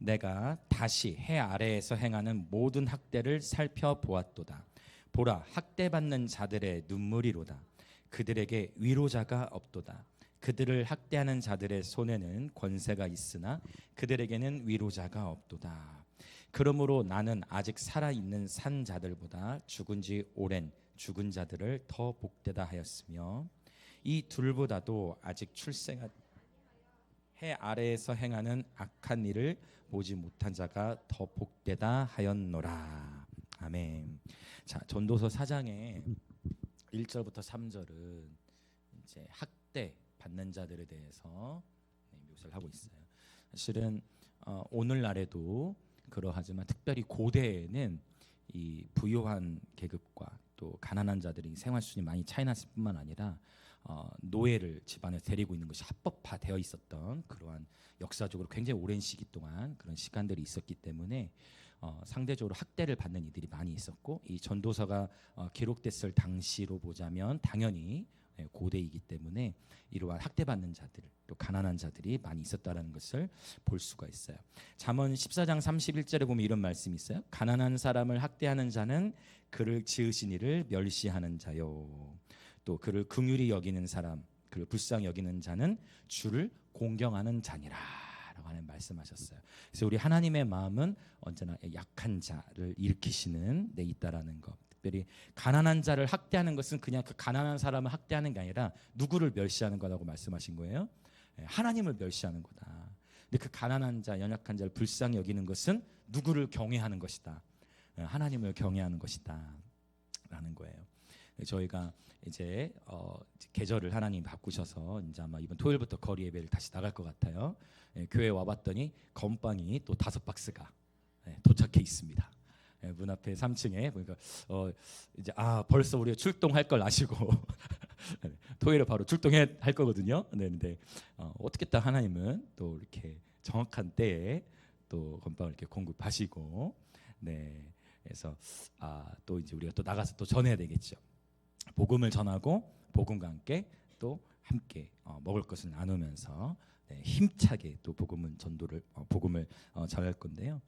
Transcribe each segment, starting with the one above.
내가 다시 해 아래에서 행하는 모든 학대를 살펴보았도다. 보라, 학대받는 자들의 눈물이로다. 그들에게 위로자가 없도다. 그들을 학대하는 자들의 손에는 권세가 있으나 그들에게는 위로자가 없도다. 그러므로 나는 아직 살아있는 산 자들보다 죽은 지 오랜 죽은 자들을 더 복되다 하였으며 이 둘보다도 아직 출생한 해 아래에서 행하는 악한 일을 보지 못한 자가 더 복되다 하였노라. 아멘. 자, 전도서 4장의 1절부터 3절은 이제 학대 받는 자들에 대해서 묘사를 하고 있어요. 사실은 오늘날에도 그러하지만 특별히 고대에는 이 부유한 계급과 또 가난한 자들이 생활 수준이 많이 차이 났을 뿐만 아니라 노예를 집안에 데리고 있는 것이 합법화되어 있었던 그러한 역사적으로 굉장히 오랜 시기 동안 그런 시간들이 있었기 때문에 상대적으로 학대를 받는 이들이 많이 있었고, 이 전도서가 기록됐을 당시로 보자면 당연히 고대이기 때문에 이러한 학대받는 자들 또 가난한 자들이 많이 있었다는 것을 볼 수가 있어요. 잠언 14장 31절에 보면 이런 말씀이 있어요. 가난한 사람을 학대하는 자는 그를 지으신 이를 멸시하는 자요. 또 그를 긍휼히 여기는 사람, 그를 불쌍히 여기는 자는 주를 공경하는 자니라 라고 하는 말씀하셨어요. 그래서 우리 하나님의 마음은 언제나 약한 자를 일으키시는 데 있다라는 것. 특별히 가난한 자를 학대하는 것은 그냥 그 가난한 사람을 학대하는 게 아니라 누구를 멸시하는 거라고 말씀하신 거예요? 하나님을 멸시하는 거다. 근데 그 가난한 자, 연약한 자를 불쌍히 여기는 것은 누구를 경외하는 것이다. 하나님을 경외하는 것이다 라는 거예요. 저희가 이제 계절을 하나님 바꾸셔서 이제 아마 이번 토요일부터 거리 예배를 다시 나갈 것 같아요. 교회 와봤더니 건빵이 또 5박스가 도착해 있습니다. 문 앞에 3층에 보니까 이제 벌써 우리가 출동할 걸 아시고 토요일에 바로 출동할 거거든요. 근데 어떻게 딱 하나님은 또 이렇게 정확한 때에 또 건빵을 이렇게 공급하시고, 그래서 또 이제 우리가 또 나가서 또 전해야 되겠죠. 복음을 전하고 복음과 함께 또 함께 먹을 것을 나누면서 힘차게 또 복음을 전할 건데요.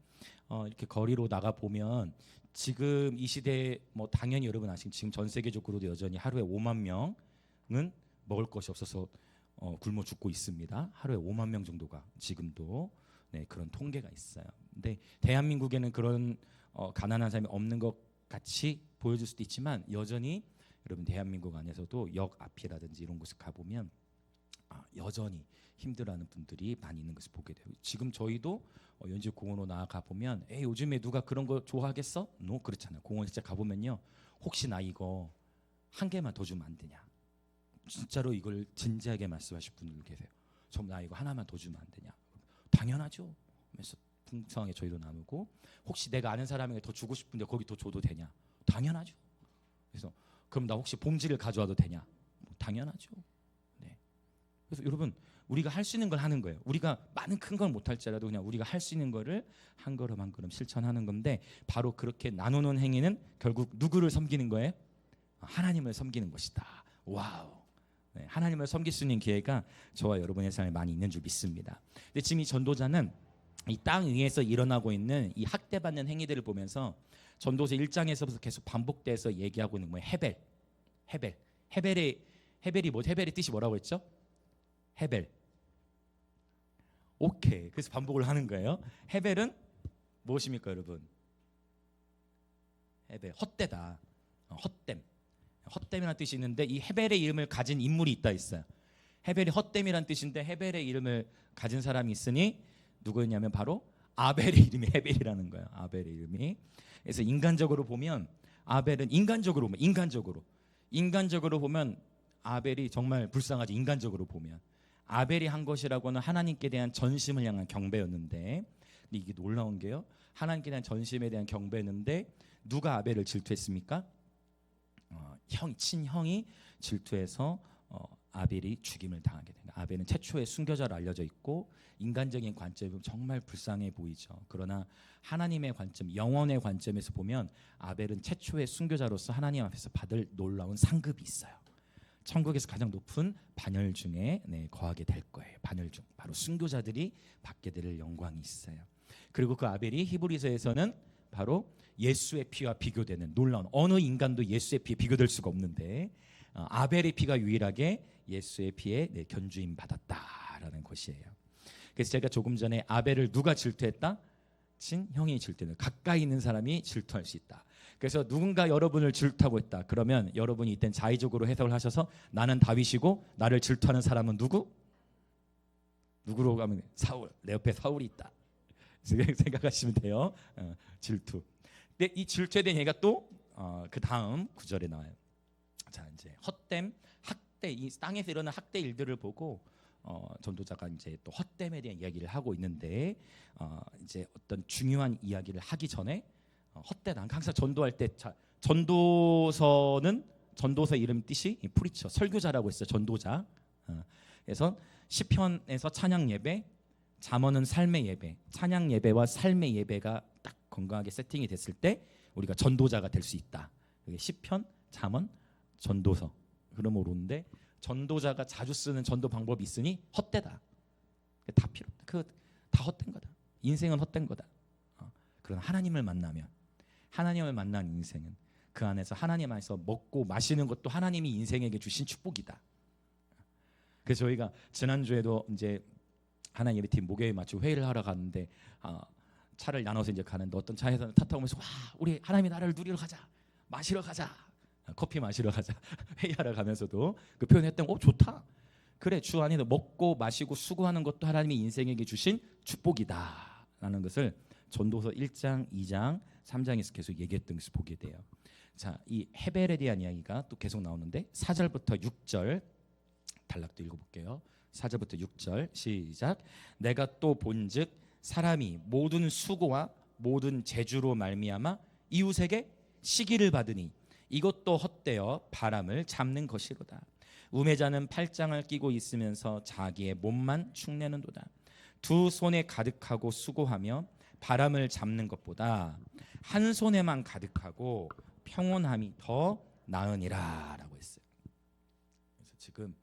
이렇게 거리로 나가 보면 지금 이 시대에 뭐 당연히 여러분 아시는 지금 전 세계적으로도 여전히 하루에 5만 명은 먹을 것이 없어서 굶어 죽고 있습니다. 하루에 5만 명 정도가 지금도 그런 통계가 있어요. 근데 대한민국에는 그런 가난한 사람이 없는 것 같이 보여줄 수도 있지만 여전히 여러분 대한민국 안에서도 역 앞이라든지 이런 곳에 가보면 여전히 힘들어하는 분들이 많이 있는 것을 보게 돼요. 지금 저희도 연직 공원으로 나가 보면 요즘에 누가 그런 거 좋아하겠어? 그렇잖아요. 공원 진짜 가보면요, 혹시 나 이거 한 개만 더 주면 안 되냐, 진짜로 이걸 진지하게 말씀하실 분들 계세요. 나 이거 하나만 더 주면 안 되냐. 당연하죠. 그래서 풍성하게 저희도 나누고, 혹시 내가 아는 사람에게 더 주고 싶은데 거기 더 줘도 되냐. 당연하죠. 그래서 그럼 나 혹시 봉지를 가져와도 되냐? 당연하죠. 그래서 여러분 우리가 할 수 있는 걸 하는 거예요. 우리가 많은 큰 걸 못할지라도 그냥 우리가 할 수 있는 거를 한 걸음 한 걸음 실천하는 건데, 바로 그렇게 나누는 행위는 결국 누구를 섬기는 거예요? 하나님을 섬기는 것이다. 와우. 하나님을 섬길 수 있는 기회가 저와 여러분의 삶에 많이 있는 줄 믿습니다. 근데 지금 이 전도자는 이 땅 위에서 일어나고 있는 이 학대받는 행위들을 보면서 전도서 1장에서부터 계속 반복돼서 얘기하고 있는 거예요. 헤벨의 뜻이 뭐라고 했죠? 헤벨. 오케이. 그래서 반복을 하는 거예요. 헤벨은 무엇입니까, 여러분? 헤벨, 헛되다. 헛됨이라는 뜻이 있는데, 이 헤벨의 이름을 가진 인물이 있다 있어요. 헤벨이 헛됨이라는 뜻인데 헤벨의 이름을 가진 사람이 있으니 누구였냐면 바로 아벨의 이름이 헤벨이라는 거예요. 아벨의 이름이. 그래서 인간적으로 보면 아벨은 인간적으로 보면 아벨이 정말 불쌍하지. 인간적으로 보면 아벨이 한 것이라고는 하나님께 대한 전심을 향한 경배였는데, 이게 놀라운 게요, 하나님께 대한 전심에 대한 경배였는데 누가 아벨을 질투했습니까? 친형이 질투해서 아벨이 죽임을 당하게 됩니다. 아벨은 최초의 순교자로 알려져 있고 인간적인 관점은 정말 불쌍해 보이죠. 그러나 하나님의 관점, 영원의 관점에서 보면 아벨은 최초의 순교자로서 하나님 앞에서 받을 놀라운 상급이 있어요. 천국에서 가장 높은 반열 중에 거하게 될 거예요. 반열 중 바로 순교자들이 받게 될 영광이 있어요. 그리고 그 아벨이 히브리서에서는 바로 예수의 피와 비교되는 놀라운, 어느 인간도 예수의 피에 비교될 수가 없는데 아벨의 피가 유일하게 예수의 피에 견주임 받았다라는 것이에요. 그래서 제가 조금 전에 아벨을 누가 질투했다? 친형이 질투는, 가까이 있는 사람이 질투할 수 있다. 그래서 누군가 여러분을 질투하고 있다. 그러면 여러분이 이땐 자의적으로 해석을 하셔서 나는 다윗이고 나를 질투하는 사람은 누구로 가면 사울, 내 옆에 사울이 있다. 생각하시면 돼요. 질투. 근데 이 질투에 대한 얘기가 또 그 다음 구절에 나와요. 자, 이제 헛됨, 학대, 이 땅에서 일어나는 학대 일들을 보고 전도자가 이제 또 헛됨에 대한 이야기를 하고 있는데 이제 어떤 중요한 이야기를 하기 전에 헛되다. 항상 전도할 때 전도서는 전도서 이름 뜻이 프리처, 설교자라고 했어요. 전도자. 그래서 시편에서 찬양 예배, 잠언은 삶의 예배, 찬양 예배와 삶의 예배가 딱 건강하게 세팅이 됐을 때 우리가 전도자가 될 수 있다. 시편, 잠언, 전도서. 그러면 오른데 전도자가 자주 쓰는 전도 방법이 있으니 헛되다. 다 필요 없다. 다 헛된 거다. 인생은 헛된 거다. 그러나 하나님을 만나면, 하나님을 만난 인생은 그 안에서 하나님 안에서 먹고 마시는 것도 하나님이 인생에게 주신 축복이다. 그래서 저희가 지난주에도 이제 하나님 예배팀 목요일 마치고 회의를 하러 갔는데 차를 나눠서 이제 가는데 어떤 차에서는 타 타고 오면서 와, 우리 하나님의 나라를 누리러 가자, 마시러 가자, 커피 마시러 가자 회의하러 가면서도 그 표현했던 거 좋다. 그래, 주 안에서 먹고 마시고 수고하는 것도 하나님이 인생에게 주신 축복이다라는 것을 전도서 1장, 2장, 3장에서 계속 얘기했던 것을 보게 돼요. 자, 이 헤벨에 대한 이야기가 또 계속 나오는데 4절부터 6절 단락도 읽어볼게요. 4절부터 6절 시작. 내가 또 본즉 사람이 모든 수고와 모든 재주로 말미암아 이웃에게 시기를 받으니 이것도 헛되어 바람을 잡는 것이로다. 우매자는 팔짱을 끼고 있으면서 자기의 몸만 축내는도다. 두 손에 가득하고 수고하며 바람을 잡는 것보다 한 손에만 가득하고 평온함이 더 나으니라 라고 했어요. 그래서 지금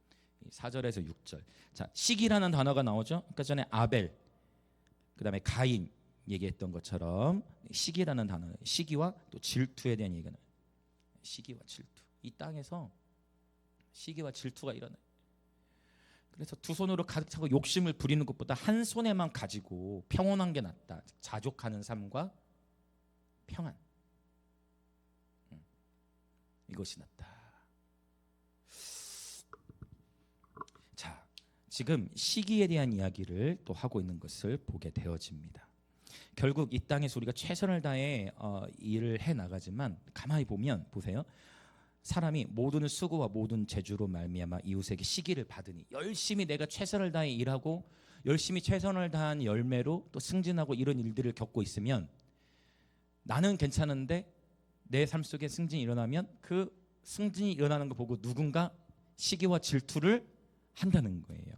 4절에서 6절, 자, 시기라는 단어가 나오죠. 아까 전에 아벨, 그 다음에 가인 얘기했던 것처럼 시기라는 단어, 시기와 또 질투에 대한 얘기가 나와요. 시기와 질투, 이 땅에서 시기와 질투가 일어나요. 그래서 두 손으로 가득 차고 욕심을 부리는 것보다 한 손에만 가지고 평온한 게 낫다. 자족하는 삶과 평안, 이것이 낫다. 자, 지금 시기에 대한 이야기를 또 하고 있는 것을 보게 되어집니다. 결국 이 땅에서 우리가 최선을 다해 일을 해 나가지만 가만히 보면 보세요. 사람이 모든 수고와 모든 재주로 말미암아 이웃에게 시기를 받으니, 열심히 내가 최선을 다해 일하고 열심히 최선을 다한 열매로 또 승진하고 이런 일들을 겪고 있으면 나는 괜찮은데 내 삶 속에 승진이 일어나면 그 승진이 일어나는 거 보고 누군가 시기와 질투를 한다는 거예요.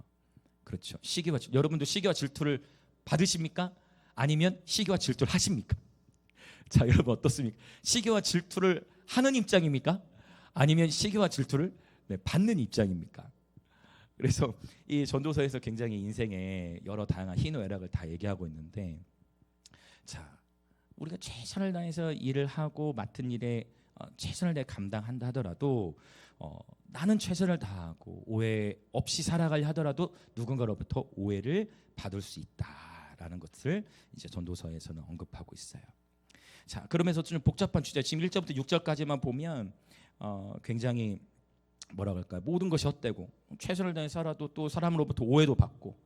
그렇죠. 시기와 여러분도 시기와 질투를 받으십니까? 아니면 시기와 질투를 하십니까? 자, 여러분 어떻습니까? 시기와 질투를 하는 입장입니까? 아니면 시기와 질투를 받는 입장입니까? 그래서 이 전도서에서 굉장히 인생의 여러 다양한 희노애락을 다 얘기하고 있는데, 자, 우리가 최선을 다해서 일을 하고 맡은 일에 최선을 다해 감당한다 하더라도 나는 최선을 다하고 오해 없이 살아가려 하더라도 누군가로부터 오해를 받을 수 있다라는 것을 이제 전도서에서는 언급하고 있어요. 자, 그러면서 좀 복잡한 주제, 지금 1절부터 6절까지만 보면 굉장히 뭐라 그럴까요? 모든 것이 헛되고 최선을 다해 살아도 또 사람으로부터 오해도 받고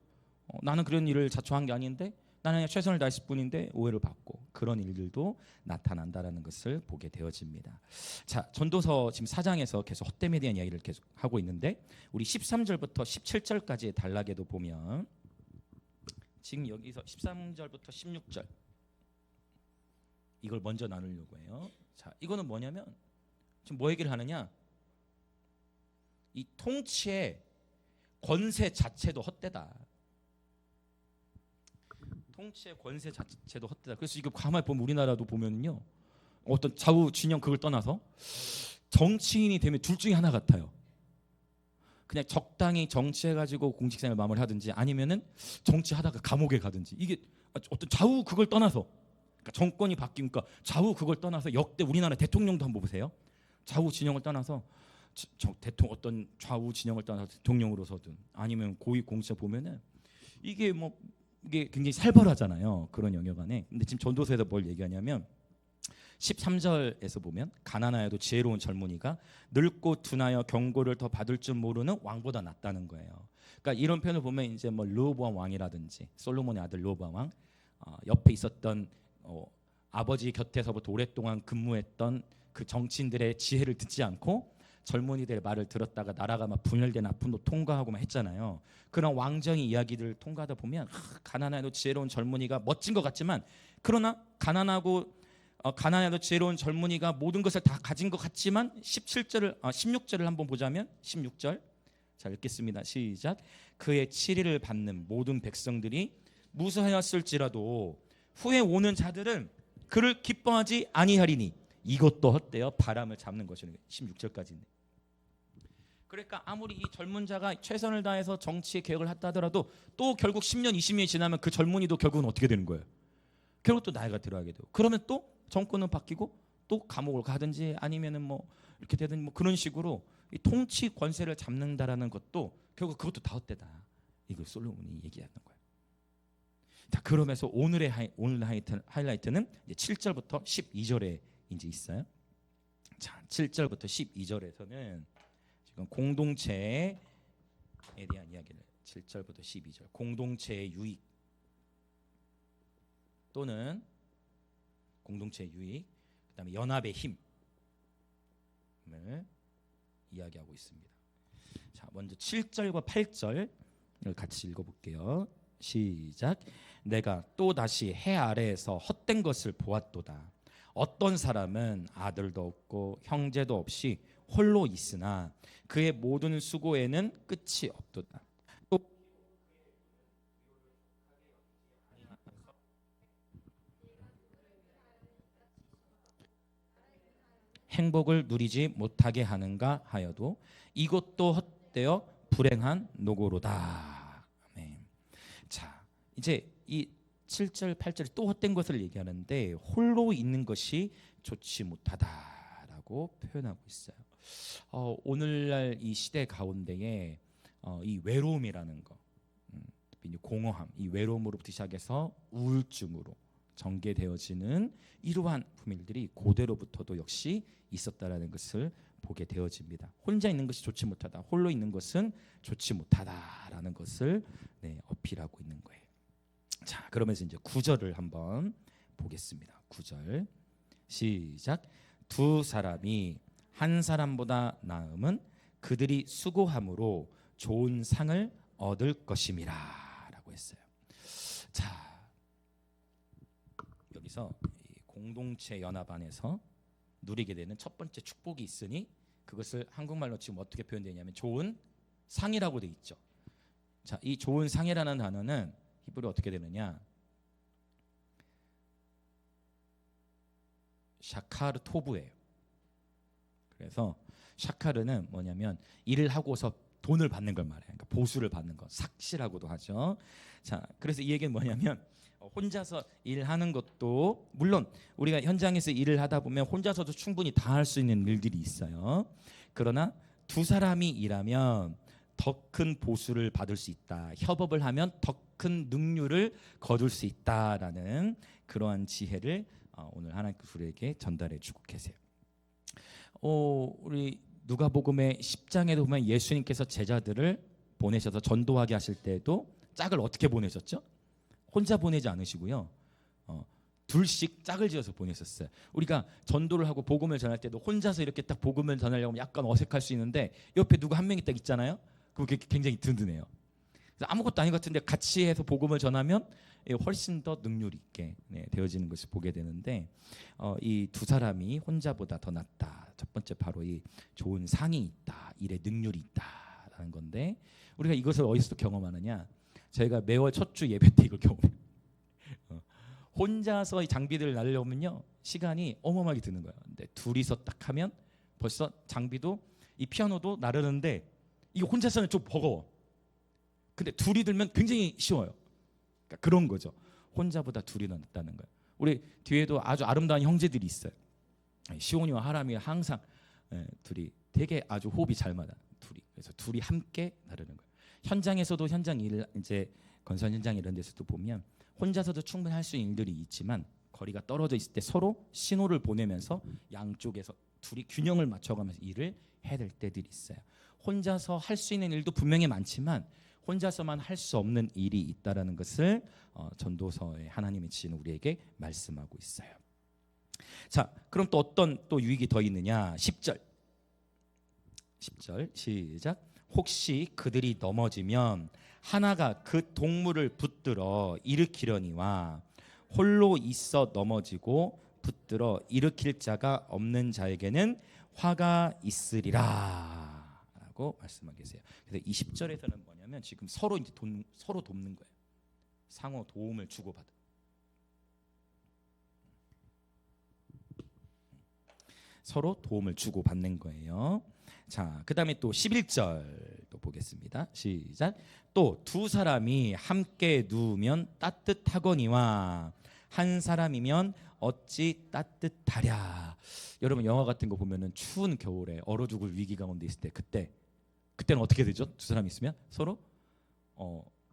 나는 그런 일을 자초한 게 아닌데 나는 그냥 최선을 다했을 뿐인데 오해를 받고 그런 일들도 나타난다라는 것을 보게 되어집니다. 자, 전도서 지금 4장에서 계속 헛됨에 대한 이야기를 계속 하고 있는데 우리 13절부터 17절까지의 단락에도 보면 지금 여기서 13절부터 16절 이걸 먼저 나누려고 해요. 자, 이거는 뭐냐면 지금 뭐 얘기를 하느냐? 이 통치의 권세 자체도 헛되다. 통치의 권세 자체도 헛되다. 그래서 이거 가만히 보면 우리나라도 보면요, 어떤 좌우 진영 그걸 떠나서 정치인이 되면 둘 중에 하나 같아요. 그냥 적당히 정치해가지고 공직생활 마무리하든지 아니면은 정치하다가 감옥에 가든지. 이게 어떤 좌우 그걸 떠나서, 그러니까 정권이 바뀌니까 좌우 그걸 떠나서 역대 우리나라 대통령도 한번 보세요. 좌우 진영을 떠나서 대통령 어떤 좌우 진영을 떠나서 대통령으로서든 아니면 고위공직자 보면은 이게 이게 굉장히 살벌하잖아요. 그런 영역 안에. 근데 지금 전도서에서 뭘 얘기하냐면 13절에서 보면 가난하여도 지혜로운 젊은이가 늙고 둔하여 경고를 더 받을 줄 모르는 왕보다 낫다는 거예요. 그러니까 이런 표현을 보면 이제 르호보암 왕이라든지 솔로몬의 아들 르호보암 왕, 옆에 있었던 아버지 곁에서부터 오랫동안 근무했던 그 정치인들의 지혜를 듣지 않고 젊은이들의 말을 들었다가 나라가 막 분열된 아픔도 통과하고 막 했잖아요. 그런 왕정의 이야기들을 통과하다 보면 가난하여도 지혜로운 젊은이가 멋진 것 같지만, 그러나 가난하여도 지혜로운 젊은이가 모든 것을 다 가진 것 같지만 16절을 한번 보자면 16절 자 읽겠습니다. 시작. 그의 치리를 받는 모든 백성들이 무수하였을지라도 후에 오는 자들은 그를 기뻐하지 아니하리니 이것도 헛되어 바람을 잡는 것이니. 16절까지인데. 그러니까 아무리 이 젊은 자가 최선을 다해서 정치의 개혁을 했다 하더라도 또 결국 10년 20년이 지나면 그 젊은이도 결국은 어떻게 되는 거예요? 결국 또 나이가 들어가게 되고, 그러면 또 정권은 바뀌고 또 감옥을 가든지 아니면은 이렇게 되든 그런 식으로 이 통치 권세를 잡는다라는 것도 결국 그것도 다 헛되다. 이걸 솔로몬이 얘기하는 거예요. 자, 그러면서 오늘 하이라이트는 이제 7절부터 12절에 이제 있어요. 자, 7절부터 12절에서는 지금 공동체에 대한 이야기를, 7절부터 12절 공동체의 유익 또는 공동체의 유익, 그다음에 연합의 힘을 이야기하고 있습니다. 자, 먼저 7절과 8절을 같이 읽어볼게요. 시작. 내가 또 다시 해 아래에서 헛된 것을 보았도다. 어떤 사람은 아들도 없고 형제도 없이 홀로 있으나 그의 모든 수고에는 끝이 없도다. 행복을 누리지 못하게 하는가 하여도 이것도 헛되어 불행한 노고로다. 네. 자, 이제 이 7절 8절이 또 헛된 것을 얘기하는데 홀로 있는 것이 좋지 못하다라고 표현하고 있어요. 오늘날 이 시대 가운데에 이 외로움이라는 거, 공허함, 이 외로움으로부터 시작해서 우울증으로 전개되어지는 이러한 부밀들이 고대로부터도 역시 있었다라는 것을 보게 되어집니다. 혼자 있는 것이 좋지 못하다, 홀로 있는 것은 좋지 못하다라는 것을 어필하고 있는 거예요. 자, 그러면서 이제 9절을 한번 보겠습니다. 9절 시작. 두 사람이 한 사람보다 나음은 그들이 수고함으로 좋은 상을 얻을 것임이라라고 했어요. 자, 여기서 공동체 연합 안에서 누리게 되는 첫 번째 축복이 있으니 그것을 한국말로 지금 어떻게 표현되냐면 좋은 상이라고 돼 있죠. 자, 이 좋은 상이라는 단어는 히브리어 어떻게 되느냐? 샤카르 토브예요. 그래서 샤카르는 뭐냐면 일을 하고서 돈을 받는 걸 말해요. 그러니까 보수를 받는 것, 삭시라고도 하죠. 자, 그래서 이 얘기는 뭐냐면 혼자서 일하는 것도 물론 우리가 현장에서 일을 하다 보면 혼자서도 충분히 다 할 수 있는 일들이 있어요. 그러나 두 사람이 일하면 더 큰 보수를 받을 수 있다. 협업을 하면 더 큰 능률을 거둘 수 있다라는 그러한 지혜를 오늘 하나님께서 우리에게 전달해 주고 계세요. 우리 누가복음의 10장에도 보면 예수님께서 제자들을 보내셔서 전도하게 하실 때도 짝을 어떻게 보내셨죠? 혼자 보내지 않으시고요. 둘씩 짝을 지어서 보내셨어요. 우리가 전도를 하고 복음을 전할 때도 혼자서 이렇게 딱 복음을 전하려고 하면 약간 어색할 수 있는데 옆에 누구 한 명이 딱 있잖아요. 그게 굉장히 든든해요. 그래서 아무것도 아닌 것 같은데 같이 해서 복음을 전하면 훨씬 더 능률 있게 되어지는 것을 보게 되는데 이 두 사람이 혼자보다 더 낫다. 첫 번째 바로 이 좋은 상이 있다. 일에 능률이 있다라는 건데 우리가 이것을 어디서 경험하느냐? 저희가 매월 첫 주 예배 때 이걸 경험해요. 혼자서 이 장비들을 나르려면요 시간이 어마어마하게 드는 거예요. 근데 둘이서 딱 하면 벌써 장비도 이 피아노도 나르는데 이거 혼자서는 좀 버거워. 근데 둘이 들면 굉장히 쉬워요. 그러니까 그런 거죠. 혼자보다 둘이 낫다는 거예요. 우리 뒤에도 아주 아름다운 형제들이 있어요. 시온이와 하람이 항상 둘이 되게 아주 호흡이 잘 맞아. 둘이. 그래서 둘이 함께 나르는 거예요. 현장에서도 현장 일, 이제 건설 현장 이런 데서도 보면 혼자서도 충분히 할 수 있는 일들이 있지만 거리가 떨어져 있을 때 서로 신호를 보내면서 양쪽에서 둘이 균형을 맞춰가면서 일을 해야 될 때들이 있어요. 혼자서 할 수 있는 일도 분명히 많지만 혼자서만 할 수 없는 일이 있다라는 것을 전도서에 하나님의 지혜는 우리에게 말씀하고 있어요. 자, 그럼 또 어떤 또 유익이 더 있느냐? 10절 시작. 혹시 그들이 넘어지면 하나가 그 동물을 붙들어 일으키려니와 홀로 있어 넘어지고 붙들어 일으킬 자가 없는 자에게는 화가 있으리라 라고 말씀하고 계세요. 그래서 20절에서는 뭐냐면 지금 서로 이제 서로 돕는 거예요. 상호 도움을 주고받아. 서로 도움을 주고받는 거예요. 자, 그다음에 또 11절 또 보겠습니다. 시작. 또 두 사람이 함께 누우면 따뜻하거니와 한 사람이면 어찌 따뜻하랴. 여러분 영화 같은 거 보면은 추운 겨울에 얼어 죽을 위기 가운데 있을 때 그때는 어떻게 되죠? 두 사람이 있으면 서로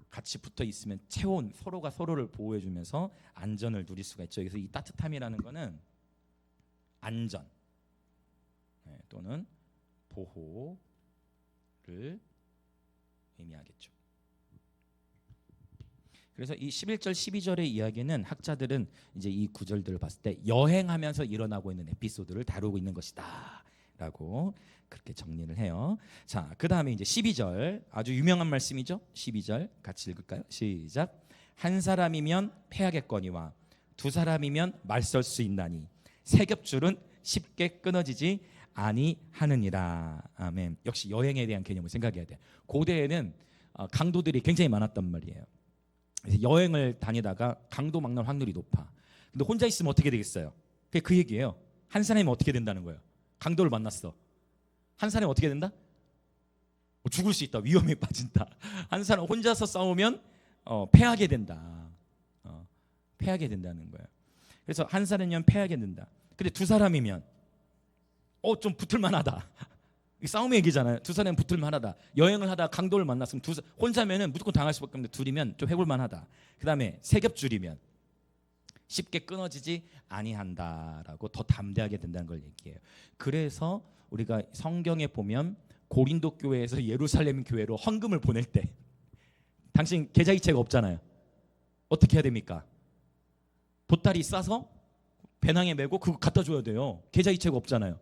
같이 붙어 있으면 체온, 서로가 서로를 보호해 주면서 안전을 누릴 수가 있죠. 그래서 이 따뜻함이라는 거는 안전 또는 보호를 의미하겠죠. 그래서 이 11절 12절의 이야기는 학자들은 이제 이 구절들을 봤을 때 여행하면서 일어나고 있는 에피소드를 다루고 있는 것이다 라고 그렇게 정리를 해요. 자, 그 다음에 이제 12절 아주 유명한 말씀이죠. 12절 같이 읽을까요? 시작. 한 사람이면 패하겠거니와 두 사람이면 말설 수 있나니 세 겹줄은 쉽게 끊어지지 아니하느니라. 아멘. 역시 여행에 대한 개념을 생각해야 돼. 고대에는 강도들이 굉장히 많았단 말이에요. 그래서 여행을 다니다가 강도 만날 확률이 높아. 근데 혼자 있으면 어떻게 되겠어요? 그게 그 얘기예요. 한 사람이면 어떻게 된다는 거예요? 강도를 만났어. 한 사람이 어떻게 된다? 죽을 수 있다. 위험에 빠진다. 한 사람 혼자서 싸우면 패하게 된다. 패하게 된다는 거예요. 그래서 한 사람이면 패하게 된다. 근데 두 사람이면 좀 붙을만하다. 싸움의 얘기잖아요. 두 사람은 붙을만하다. 여행을 하다 강도를 만났으면 혼자면은 무조건 당할 수밖에 없는데 둘이면 좀 해볼만하다. 그 다음에 세 겹줄이면 쉽게 끊어지지 아니한다라고 더 담대하게 된다는 걸 얘기해요. 그래서 우리가 성경에 보면 고린도 교회에서 예루살렘 교회로 헌금을 보낼 때 당신 계좌이체가 없잖아요. 어떻게 해야 됩니까? 보따리 싸서 배낭에 메고 그거 갖다 줘야 돼요. 계좌이체가 없잖아요.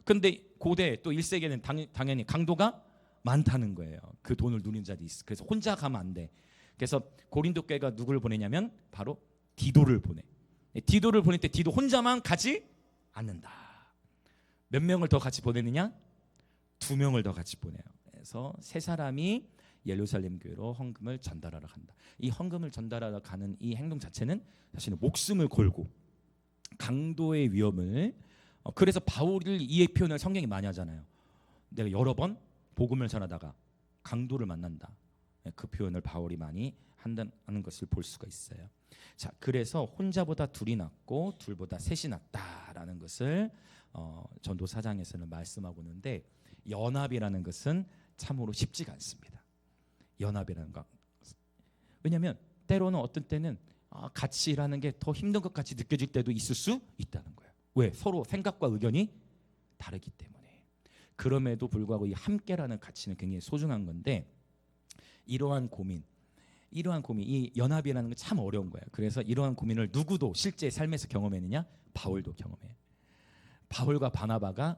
근데 고대 또 1세기에는 당연히 강도가 많다는 거예요. 그 돈을 누리는 자들이 있어. 그래서 혼자 가면 안 돼. 그래서 고린도 교회가 누구를 보내냐면 바로 디도를 보내. 디도를 보낼 때 디도 혼자만 가지 않는다. 몇 명을 더 같이 보내느냐? 2명을 더 같이 보내요. 그래서 세 사람이 예루살렘 교회로 헌금을 전달하러 간다. 이 헌금을 전달하러 가는 이 행동 자체는 사실은 목숨을 걸고 강도의 위험을 그래서 바울이 이 표현을 성경이 많이 하잖아요. 내가 여러 번 복음을 전하다가 강도를 만난다. 그 표현을 바울이 많이 한다는 것을 볼 수가 있어요. 자, 그래서 혼자보다 둘이 낫고 둘보다 셋이 낫다라는 것을 전도 4장에서는 말씀하고 있는데 연합이라는 것은 참으로 쉽지가 않습니다. 연합이라는 것. 왜냐하면 때로는 어떤 때는 같이 일하는 게 더 힘든 것 같이 느껴질 때도 있을 수 있다는 거예요. 왜? 서로 생각과 의견이 다르기 때문에. 그럼에도 불구하고 이 함께라는 가치는 굉장히 소중한 건데 이러한 고민, 이 연합이라는 건 참 어려운 거예요. 그래서 이러한 고민을 누구도 실제 삶에서 경험했느냐? 바울도 경험해요. 바울과 바나바가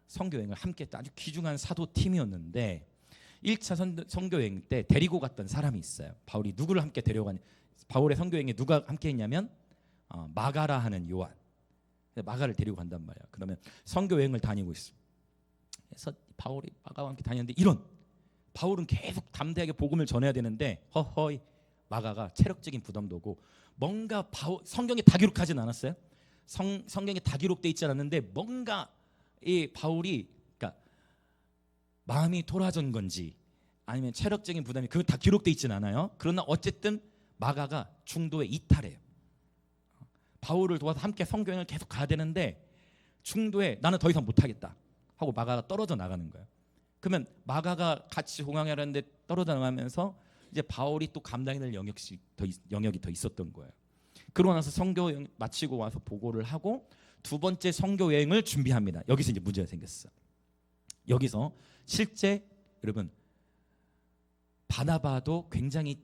선교여행을 함께 했던 아주 귀중한 사도 팀이었는데 1차 선교여행 때 데리고 갔던 사람이 있어요. 바울이 누구를 함께 데려가냐? 바울의 선교여행에 누가 함께 했냐면 마가라 하는 요한. 마가를 데리고 간단 말이야. 그러면 선교여행을 다니고 있어. 그래서 바울이 마가와 함께 다녔는데 바울은 계속 담대하게 복음을 전해야 되는데 허허이 마가가 체력적인 부담도 오고 뭔가 성경에 다 기록하진 않았어요. 성경에 다 기록돼 있지 않았는데 뭔가 이 바울이 그러니까 마음이 토라진 건지 아니면 체력적인 부담이 그거 다 기록돼 있진 않아요. 그러나 어쨌든 마가가 중도에 이탈해요. 바울을 도와서 함께 선교여행을 계속 가야 되는데 중도에 나는 더 이상 못하겠다 하고 마가가 떨어져 나가는 거예요. 그러면 마가가 같이 호강하려는데 떨어져 나가면서 이제 바울이 또 감당해야 될 영역이 더 있었던 거예요. 그러고 나서 선교 여행 마치고 와서 보고를 하고 두 번째 선교 여행을 준비합니다. 여기서 이제 문제가 생겼어. 여기서 실제 여러분 바나바도 굉장히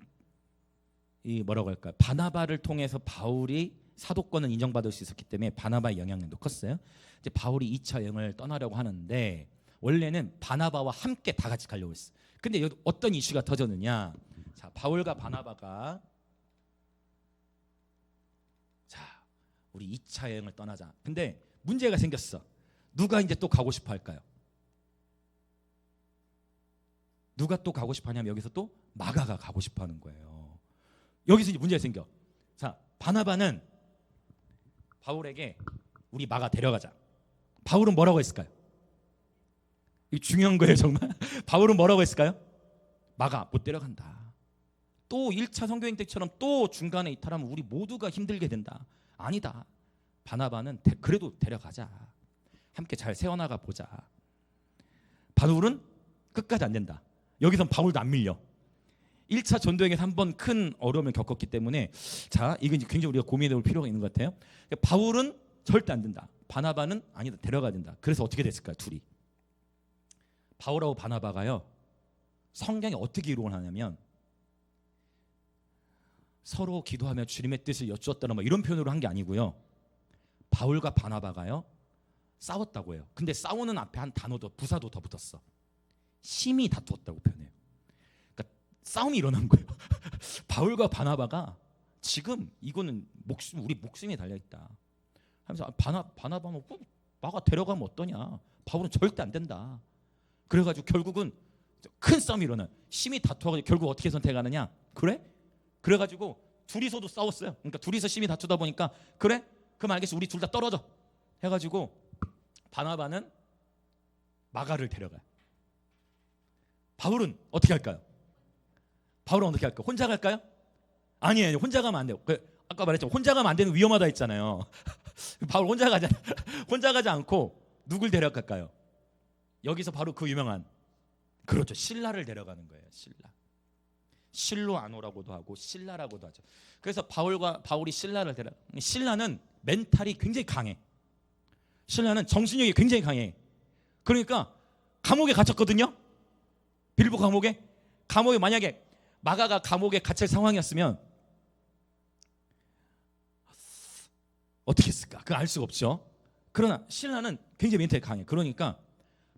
뭐라고 할까요? 바나바를 통해서 바울이 사도권을 인정받을 수 있었기 때문에 바나바의 영향력도 컸어요. 이제 바울이 2차 여행을 떠나려고 하는데 원래는 바나바와 함께 다 같이 가려고 했어. 근데 여기 어떤 이슈가 터졌느냐? 자, 바울과 바나바가 자, 우리 2차 여행을 떠나자. 근데 문제가 생겼어. 누가 이제 또 가고 싶어 할까요? 누가 또 가고 싶어 하냐면 여기서 또 마가가 가고 싶어 하는 거예요. 여기서 이제 문제가 생겨. 자, 바나바는 바울에게 우리 마가 데려가자. 바울은 뭐라고 했을까요? 이게 중요한 거예요, 정말. 바울은 뭐라고 했을까요? 마가 못 데려간다. 또 1차 선교행 때처럼 또 중간에 이탈하면 우리 모두가 힘들게 된다. 아니다. 바나바는 그래도 데려가자. 함께 잘 세워나가 보자. 바울은 끝까지 안 된다. 여기선 바울도 안 밀려. 1차 전도행에서 한번 큰 어려움을 겪었기 때문에 자, 이건 굉장히 우리가 고민해 볼 필요가 있는 것 같아요. 바울은 절대 안 된다. 바나바는 아니다. 데려가야 된다. 그래서 어떻게 됐을까요? 둘이. 바울하고 바나바가요. 성경이 어떻게 이루어을 하냐면 서로 기도하며 주님의 뜻을 여쭈었다는 뭐 이런 표현으로 한 게 아니고요. 바울과 바나바가요. 싸웠다고 해요. 근데 싸우는 앞에 한 단어도 부사도 더 붙었어. 심히 다투었다고 표현해요. 그러니까 싸움이 일어난 거예요. 바울과 바나바가 지금 이거는 우리 목숨이 달려있다 하면서 바나바는 마가 데려가면 어떠냐. 바울은 절대 안 된다. 그래가지고 결국은 큰 싸움이 일어나요. 심히 다투어가지고 결국 어떻게 선택하느냐. 그래? 그래가지고 둘이서도 싸웠어요. 그러니까 둘이서 심히 다투다 보니까 그래? 그럼 알겠어. 우리 둘 다 떨어져. 해가지고 바나바는 마가를 데려가요. 바울은 어떻게 할까요? 바울은 어떻게 할까요? 혼자 갈까요? 아니에요. 혼자 가면 안 돼요. 아까 말했죠. 혼자 가면 안 되는 위험하다 했잖아요. 바울 혼자 가지 혼자 가지 않고 누굴 데려갈까요? 여기서 바로 그 유명한 그렇죠. 실라를 데려가는 거예요. 실로아노라고도 하고 실라라고도 하죠. 그래서 바울이 실라를 실라는 멘탈이 굉장히 강해. 실라는 정신력이 굉장히 강해. 그러니까 감옥에 갇혔거든요. 빌보 감옥에 만약에 마가가 감옥에 갇힐 상황이었으면 어떻게 했을까? 그거 알 수가 없죠. 그러나 실라는 굉장히 멘탈이 강해. 그러니까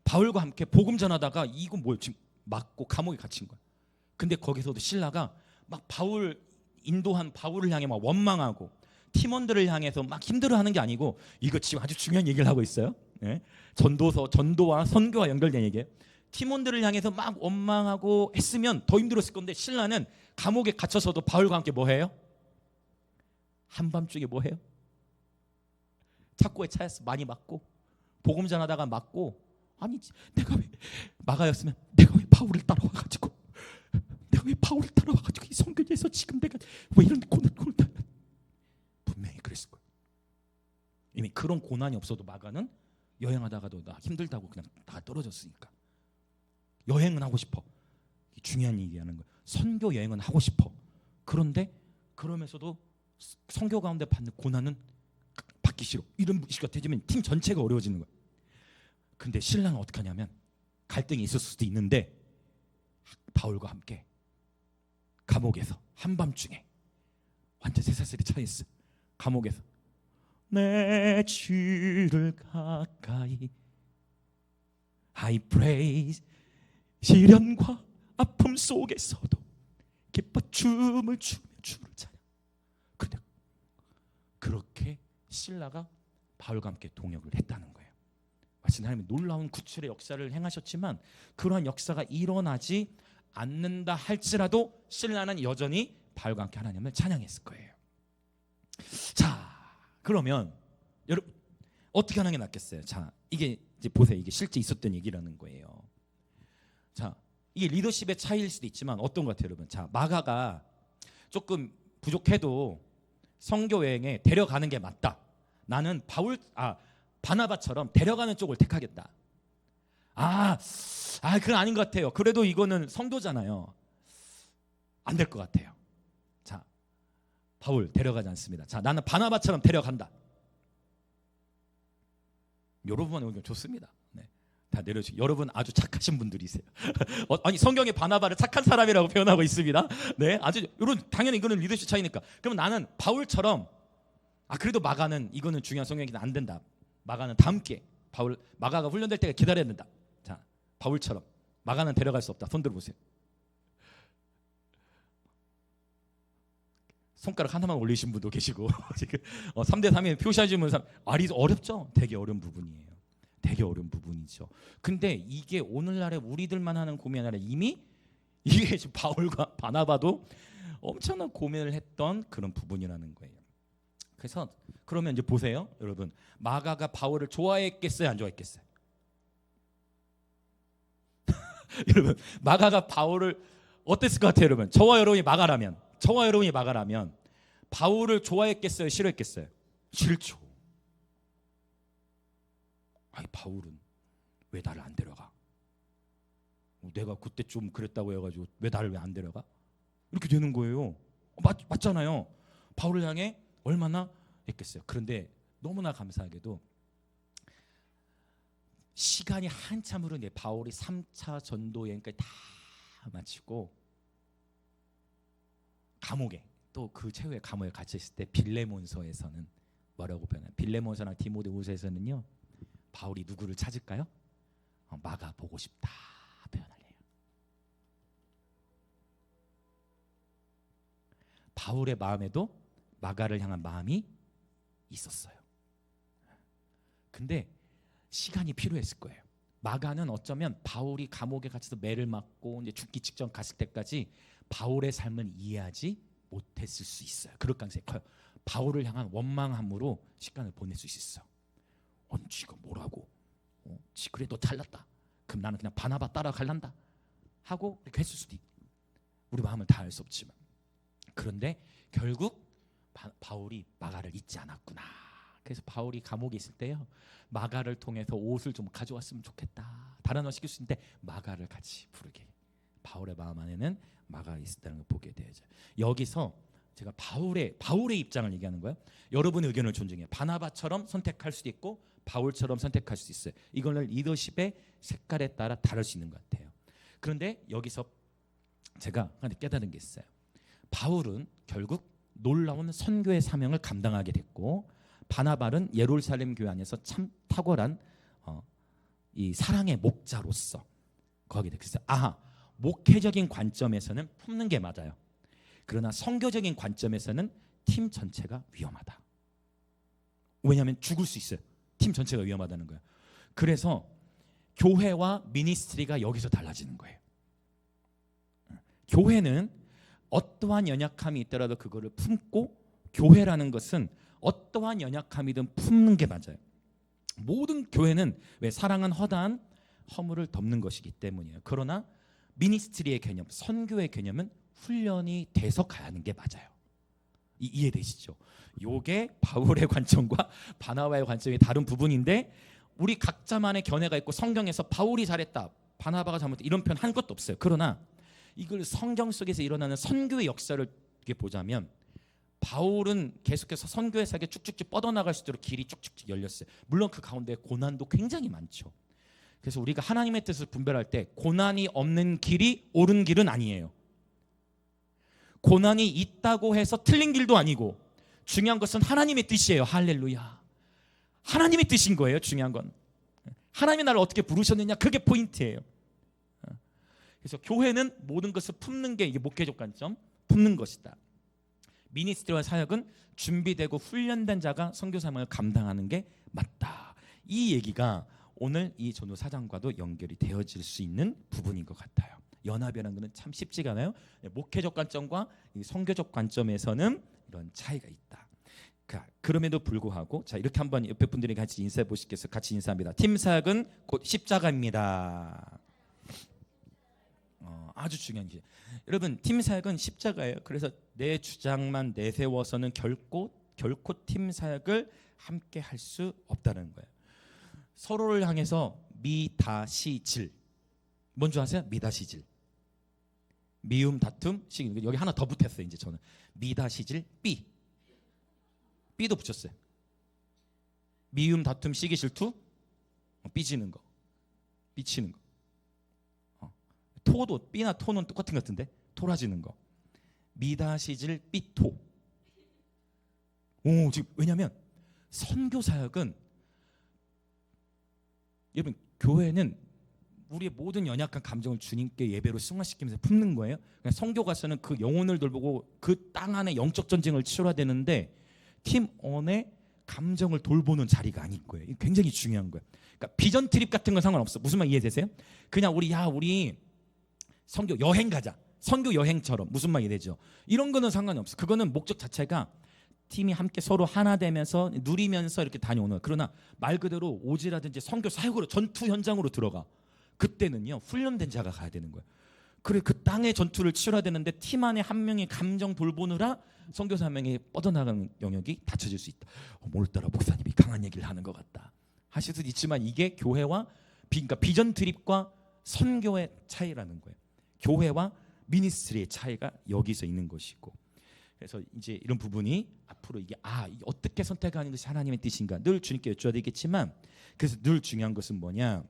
바울과 함께 복음 전하다가 이거 뭘 지금 맞고 감옥에 갇힌 거야. 근데 거기서도 실라가 막 인도한 바울을 향해 막 원망하고 팀원들을 향해서 막 힘들어하는 게 아니고 이거 지금 아주 중요한 얘기를 하고 있어요. 네? 전도와 선교와 연결된 얘기예요. 팀원들을 향해서 막 원망하고 했으면 더 힘들었을 건데 실라는 감옥에 갇혀서도 바울과 함께 뭐 해요? 한밤중에 뭐 해요? 착고에 차였어. 많이 맞고 복음 전하다가 맞고 아니지 내가 왜 마가였으면 내가 왜 바울을 따라와가지고 이 선교지에서 지금 내가 왜 이런 고난을 분명히 그랬을 거예요. 이미 그런 고난이 없어도 마가는 여행하다가도 나 힘들다고 그냥 다 떨어졌으니까 여행은 하고 싶어. 중요한 얘기하는 거예요. 선교 여행은 하고 싶어. 그런데 그러면서도 선교 가운데 받는 고난은 받기 싫어. 이런 이슈가 되면 팀 전체가 어려워지는 거예요. 근데 신랑은 어떻게 하냐면 갈등이 있을 수도 있는데 바울과 함께 감옥에서 한밤중에 완전 새살살이 차있어. 감옥에서 내 주를 가까이 I praise 시련과 아픔 속에서도 기뻐 춤을 추며 주를 찬양. 근데 그렇게 실라가 바울과 함께 동역을 했다는 거예요. 마치 하나님이 놀라운 구출의 역사를 행하셨지만 그러한 역사가 일어나지 않는다 할지라도 실라는 여전히 바울과 함께 하나님을 찬양했을 거예요. 자, 그러면 여러분 어떻게 하는 게 낫겠어요? 자, 이게 이제 보세요. 이게 실제 있었던 얘기라는 거예요. 자, 이게 리더십의 차이일 수도 있지만 어떤 것 같아요, 여러분? 자, 마가가 조금 부족해도 선교 여행에 데려가는 게 맞다. 나는 바나바처럼 데려가는 쪽을 택하겠다. 그건 아닌 것 같아요. 그래도 이거는 성도잖아요. 안 될 것 같아요. 자, 바울 데려가지 않습니다. 자, 나는 바나바처럼 데려간다. 여러분 의견 좋습니다. 네. 다 내려주시고, 여러분 아주 착하신 분들이세요. 아니, 성경에 바나바를 착한 사람이라고 표현하고 있습니다. 네, 아주 여러분 당연히 이거는 리더십 차이니까. 그럼 나는 바울처럼 그래도 마가는 이거는 중요한 성경이긴 안 된다. 마가는 다 함께 마가가 훈련될 때가 기다려야 된다. 자, 바울처럼 마가는 데려갈 수 없다. 손 들어보세요. 손가락 하나만 올리신 분도 계시고 지금 3대 3에 표시하시는 사람 어렵죠? 되게 어려운 부분이에요. 되게 어려운 부분이죠. 근데 이게 오늘날에 우리들만 하는 고민이 아니라 이미 이게 지금 바울과 바나바도 엄청난 고민을 했던 그런 부분이라는 거예요. 그래서 그러면 이제 보세요, 여러분. 마가가 바울을 좋아했겠어요, 안 좋아했겠어요? 여러분, 마가가 바울을 어땠을 것 같아요, 여러분? 저와 여러분이 마가라면 바울을 좋아했겠어요, 싫어했겠어요? 싫죠. 바울은 왜 나를 안 데려가? 내가 그때 좀 그랬다고 해가지고 왜 나를 왜 안 데려가? 이렇게 되는 거예요. 맞잖아요. 바울을 향해 얼마나 했겠어요. 그런데 너무나 감사하게도 시간이 한참 흐른 뒤에 바울이 3차 전도 여행까지 다 마치고 감옥에, 또 그 최후의 감옥에 갇혀 있을 때 빌레몬서에서는 뭐라고 표현해요? 빌레몬서나 디모데후서에서는요, 바울이 누구를 찾을까요? 마가 보고 싶다 표현을 해요. 바울의 마음에도 마가를 향한 마음이 있었어요. 근데 시간이 필요했을 거예요. 마가는 어쩌면 바울이 감옥에 갇혀서 매를 맞고 이제 죽기 직전 갔을 때까지 바울의 삶을 이해하지 못했을 수 있어요. 그럴 가능성이 커요. 바울을 향한 원망함으로 시간을 보낼 수 있어. 지가 뭐라고? 지 그래도 잘났다. 그럼 나는 그냥 바나바 따라갈란다 하고 이렇게 했을 수도 있고, 우리 마음을 다 알 수 없지만. 그런데 결국 바울이 마가를 잊지 않았구나. 그래서 바울이 감옥에 있을 때요, 마가를 통해서 옷을 좀 가져왔으면 좋겠다, 달아나 시킬 수 있는데 마가를 같이 부르게. 바울의 마음 안에는 마가가 있었다는 걸 보게 되죠. 여기서 제가 바울의 입장을 얘기하는 거예요. 여러분의 의견을 존중해요. 바나바처럼 선택할 수도 있고 바울처럼 선택할 수도 있어요. 이거는 리더십의 색깔에 따라 다를 수 있는 것 같아요. 그런데 여기서 제가 깨달은 게 있어요. 바울은 결국 놀라운 선교의 사명을 감당하게 됐고, 바나바는 예루살렘 교회 안에서 참 탁월한 이 사랑의 목자로서 거기에 그래서 목회적인 관점에서는 품는 게 맞아요. 그러나 선교적인 관점에서는 팀 전체가 위험하다. 왜냐하면 죽을 수 있어요. 팀 전체가 위험하다는 거예요. 그래서 교회와 미니스트리가 여기서 달라지는 거예요. 교회는 어떠한 연약함이 있더라도 그거를 품고, 교회라는 것은 어떠한 연약함이든 품는 게 맞아요. 모든 교회는 왜 사랑은 허다한 허물을 덮는 것이기 때문이에요. 그러나 미니스트리의 개념, 선교의 개념은 훈련이 돼서 가는 게 맞아요. 이해되시죠? 요게 바울의 관점과 바나바의 관점이 다른 부분인데, 우리 각자만의 견해가 있고 성경에서 바울이 잘했다, 바나바가 잘못했다 이런 표현 한 것도 없어요. 그러나 이걸 성경 속에서 일어나는 선교의 역사를 보자면, 바울은 계속해서 선교의 사역에 쭉쭉쭉 뻗어나갈 수 있도록 길이 쭉쭉쭉 열렸어요. 물론 그 가운데 고난도 굉장히 많죠. 그래서 우리가 하나님의 뜻을 분별할 때 고난이 없는 길이 옳은 길은 아니에요. 고난이 있다고 해서 틀린 길도 아니고, 중요한 것은 하나님의 뜻이에요. 할렐루야. 하나님의 뜻인 거예요. 중요한 건 하나님이 나를 어떻게 부르셨느냐, 그게 포인트예요. 그래서 교회는 모든 것을 품는 게 이게 목회적 관점, 품는 것이다. 미니스트리와 사역은 준비되고 훈련된 자가 선교 사명을 감당하는 게 맞다. 이 얘기가 오늘 이 전도 사장과도 연결이 되어질 수 있는 부분인 것 같아요. 연합이라는 것은 참 쉽지가 않아요. 목회적 관점과 선교적 관점에서는 이런 차이가 있다. 그럼에도 불구하고 자, 이렇게 한번 옆에 분들이 같이 인사해 보시겠어요? 같이 인사합니다. 팀 사역은 곧 십자가입니다. 아주 중요한 게 여러분 팀 사역은 십자가예요. 그래서 내 주장만 내세워서는 결코 팀 사역을 함께 할 수 없다는 거예요. 서로를 향해서 미다시질 뭔지 아세요? 미다시질 미움 다툼 시기 여기 하나 더 붙였어요. 이제 저는 미다시질 B도 붙였어요. 미움 다툼 시기 질투 삐지는 거 삐치는 거 토도 B나 토는 똑같은 것 같은데 토라지는 거 미다시질 B토 지금 왜냐하면 선교 사역은 여러분 교회는 우리의 모든 연약한 감정을 주님께 예배로 승화시키면서 품는 거예요. 그러니까 선교 가서는 그 영혼을 돌보고 그 땅 안에 영적 전쟁을 치러야 되는데 팀 원의 감정을 돌보는 자리가 아닌 거예요. 이게 굉장히 중요한 거예요. 그러니까 비전 트립 같은 건 상관없어. 무슨 말 이해되세요? 그냥 우리 선교 여행 가자. 선교 여행처럼 무슨 말 이해되죠? 이런 거는 상관이 없어. 그거는 목적 자체가 팀이 함께 서로 하나 되면서 누리면서 이렇게 다녀오는 거예요. 그러나 말 그대로 오지라든지 선교 사역으로 전투 현장으로 들어가. 그때는요 훈련된 자가 가야 되는 거예요. 그래 그 땅의 전투를 치러야 되는데 팀 안에 한 명이 감정 돌보느라 선교사 한 명이 뻗어나가는 영역이 닫혀질 수 있다. 오늘따라 목사님이 강한 얘기를 하는 것 같다 하실 수도 있지만 이게 교회와 그러니까 비전 트립과 선교의 차이라는 거예요. 교회와 미니스트리의 차이가 여기서 있는 것이고 그래서 이제 이런 부분이 앞으로 이게 어떻게 선택하는 것이 하나님의 뜻인가 늘 주님께 여쭤야 되겠지만 그래서 늘 중요한 것은 뭐냐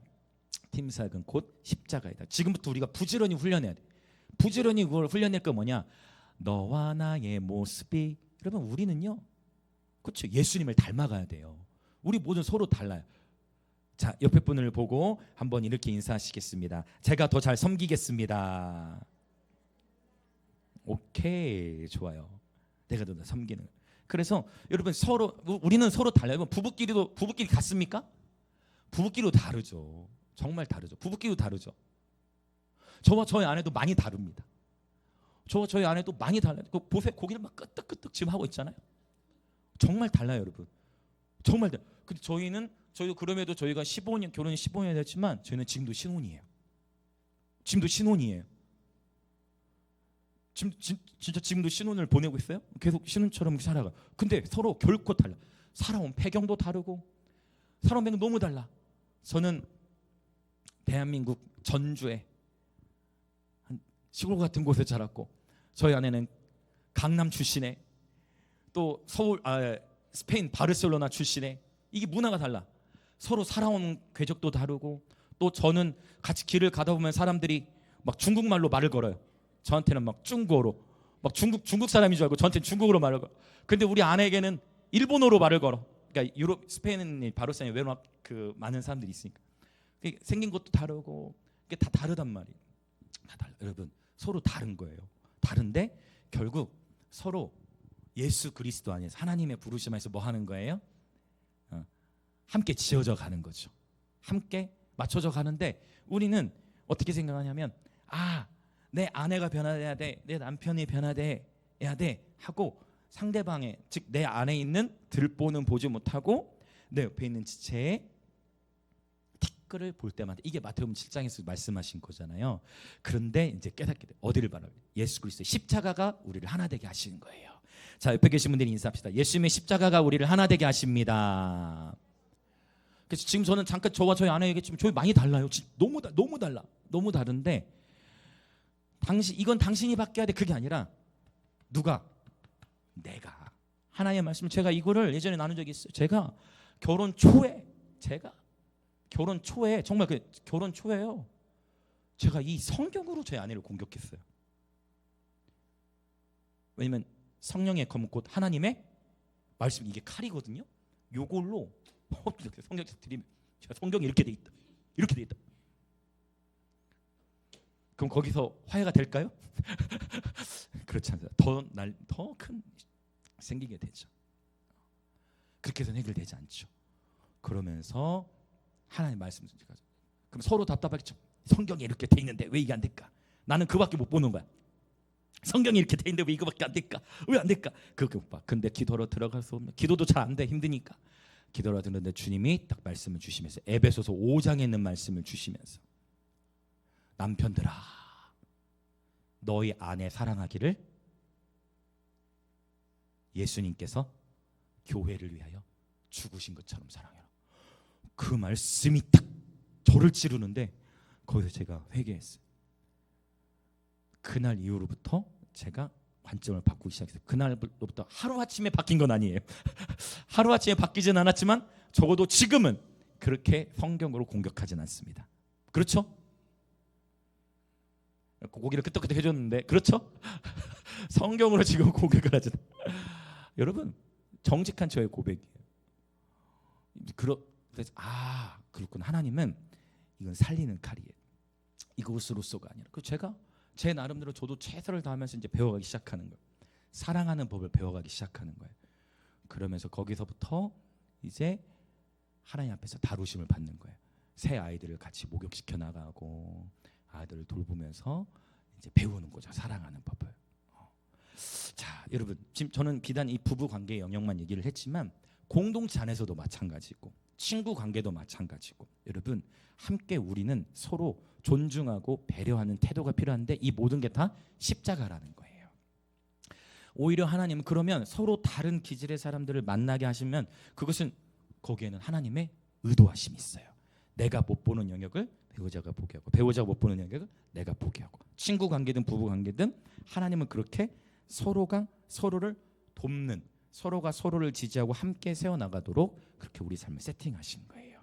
팀 사역은 곧 십자가이다. 지금부터 우리가 부지런히 훈련해야 돼. 부지런히 그걸 훈련할 거 뭐냐 너와 나의 모습이 여러분 우리는요 그렇죠 예수님을 닮아가야 돼요. 우리 모두 서로 달라요. 자 옆에 분을 보고 한번 이렇게 인사하시겠습니다. 제가 더 잘 섬기겠습니다. 오케이 좋아요. 내가 더 섬기는. 그래서 여러분 서로 우리는 서로 달라요. 부부끼리 같습니까? 부부끼리도 다르죠. 정말 다르죠. 부부끼리도 다르죠. 저와 저희 아내도 많이 다릅니다. 저와 저희 아내도 많이 달라요. 보세요 고기를 막 끄떡끄떡 지금 하고 있잖아요. 정말 달라요 여러분. 정말 달라요. 근데 저희도 그럼에도 저희가 15년 결혼이 15년이 됐지만 저희는 지금도 신혼이에요. 진짜 지금도 신혼을 보내고 있어요. 계속 신혼처럼 살아가. 근데 서로 결코 달라. 살아온 배경도 다르고 살아온 배경 너무 달라. 저는 대한민국 전주에 한 시골 같은 곳에 자랐고 저희 아내는 강남 출신에 또 스페인 바르셀로나 출신에 이게 문화가 달라. 서로 살아온 궤적도 다르고 또 저는 같이 길을 가다 보면 사람들이 막 중국말로 말을 걸어요. 저한테는 막 중국어로 막 중국 사람인 줄 알고 저한테는 중국어로 말을 걸어. 근데 우리 아내에게는 일본어로 말을 걸어. 그러니까 유럽 스페인은 바르셀로나에 외로운 그 많은 사람들이 있으니까 생긴 것도 다르고 이게 다 다르단 말이에요. 다 달라. 여러분 서로 다른 거예요. 다른데 결국 서로 예수 그리스도 안에서 하나님의 부르심 안에서 뭐 하는 거예요? 함께 지어져 가는 거죠. 함께 맞춰져 가는데 우리는 어떻게 생각하냐면 내 아내가 변화돼야 돼, 내 남편이 변화돼야 돼 하고 상대방의 즉 내 안에 있는 들보는 보지 못하고 내 옆에 있는 지체의 티끌을 볼 때마다 이게 마태복음 7장에서 말씀하신 거잖아요. 그런데 이제 깨닫게 돼. 어디를 바라봐요? 예수 그리스도의 십자가가 우리를 하나 되게 하시는 거예요. 자 옆에 계신 분들이 인사합시다. 예수님의 십자가가 우리를 하나 되게 하십니다. 그래서 지금 저는 잠깐 저와 저희 아내 얘기했지만 저희 많이 달라요. 너무 달라. 너무 다른데 이건 당신이 바뀌어야 돼. 그게 아니라 누가? 내가. 하나님의 말씀을 제가 이거를 예전에 나눈 적이 있어요. 제가 결혼 초에 정말 결혼 초에요. 제가 이 성경으로 제 아내를 공격했어요. 왜냐면 성령의 검은 곧 하나님의 말씀 이게 칼이거든요. 요걸로 성경에서 드리면 제가 성경이 이렇게 돼 있다. 이렇게 돼 있다. 그럼 거기서 화해가 될까요? 그렇지 않아요. 더 큰 생기게 되죠. 그렇게 해서는 해결되지 않죠. 그러면서 하나님 말씀을 그럼 서로 답답하겠죠. 성경이 이렇게 돼 있는데 왜 이게 안 될까? 나는 그밖에 못 보는 거야. 성경이 이렇게 돼 있는데 왜 이거밖에 안 될까? 왜 안 될까? 그렇게 못 봐. 근데 기도로 들어가서 기도도 잘 안 돼. 힘드니까. 기도로 듣는데 주님이 딱 말씀을 주시면서 에베소서 5장에 있는 말씀을 주시면서 남편들아 너희 아내 사랑하기를 예수님께서 교회를 위하여 죽으신 것처럼 사랑해라. 그 말씀이 딱 저를 찌르는데 거기서 제가 회개했어요. 그날 이후로부터 제가 관점을 바꾸기 시작했어요. 그날부터 하루아침에 바뀐 건 아니에요. 하루아침에 바뀌진 않았지만 적어도 지금은 그렇게 성경으로 공격하진 않습니다. 그렇죠? 고기를 끄덕끄덕 해줬는데 그렇죠? 성경으로 지금 고백을 하죠. 여러분, 정직한 저의 고백이에요. 그래서 그렇군. 하나님은 이건 살리는 칼이에요. 이것으로서가 아니라. 그 제가 제 나름대로 저도 최선을 다하면서 이제 배워가기 시작하는 거예요. 사랑하는 법을 배워가기 시작하는 거예요. 그러면서 거기서부터 이제 하나님 앞에서 다루심을 받는 거예요. 새 아이들을 같이 목욕시켜 나가고 아이들을 돌보면서 이제 배우는 거죠. 사랑하는 법을. 자, 여러분, 지금 저는 비단 이 부부 관계의 영역만 얘기를 했지만 공동체 안에서도 마찬가지고 친구 관계도 마찬가지고, 여러분, 함께 우리는 서로 존중하고 배려하는 태도가 필요한데 이 모든 게 다 십자가라는 거예요. 오히려 하나님은 그러면 서로 다른 기질의 사람들을 만나게 하시면 그것은 거기에는 하나님의 의도하심이 있어요. 내가 못 보는 영역을 배우자가 보게 하고 배우자가 못 보는 영역을 내가 보게 하고, 친구 관계든 부부 관계든 하나님은 그렇게 서로가 서로를 돕는, 서로가 서로를 지지하고 함께 세워나가도록 그렇게 우리 삶을 세팅하신 거예요.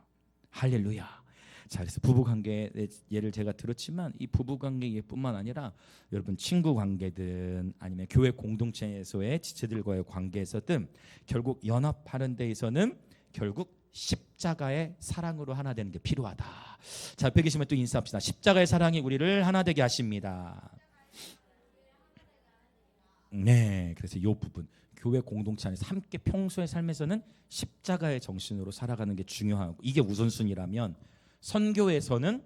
할렐루야. 자, 그래서 부부관계의 예를 제가 들었지만 이 부부관계 예뿐만 아니라 여러분 친구 관계든 아니면 교회 공동체에서의 지체들과의 관계에서든 결국 연합하는 데에서는 결국 십자가의 사랑으로 하나 되는 게 필요하다. 자, 옆에 계시면 또 인사합시다. 십자가의 사랑이 우리를 하나 되게 하십니다. 네, 그래서 이 부분 교회 공동체 안에서 함께 평소의 삶에서는 십자가의 정신으로 살아가는 게 중요하고, 이게 우선순위라면 선교에서는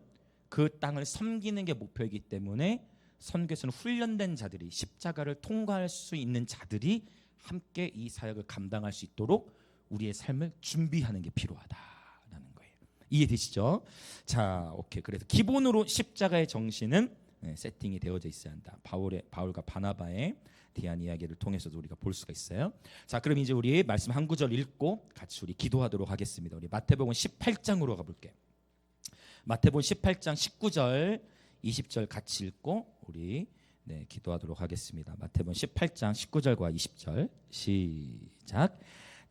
그 땅을 섬기는 게 목표이기 때문에 선교에서는 훈련된 자들이, 십자가를 통과할 수 있는 자들이 함께 이 사역을 감당할 수 있도록 우리의 삶을 준비하는 게 필요하다라는 거예요. 이해되시죠? 자, 오케이. 그래서 기본으로 십자가의 정신은 세팅이 되어져 있어야 한다. 바울과 바나바의 대한 이야기를 통해서도 우리가 볼 수가 있어요. 자, 그럼 이제 우리 말씀 한 구절 읽고 같이 우리 기도하도록 하겠습니다. 우리 마태복음 18장으로 가볼게요. 마태복음 18장 19절 20절 같이 읽고 우리 기도하도록 하겠습니다. 마태복음 18장 19절과 20절 시작.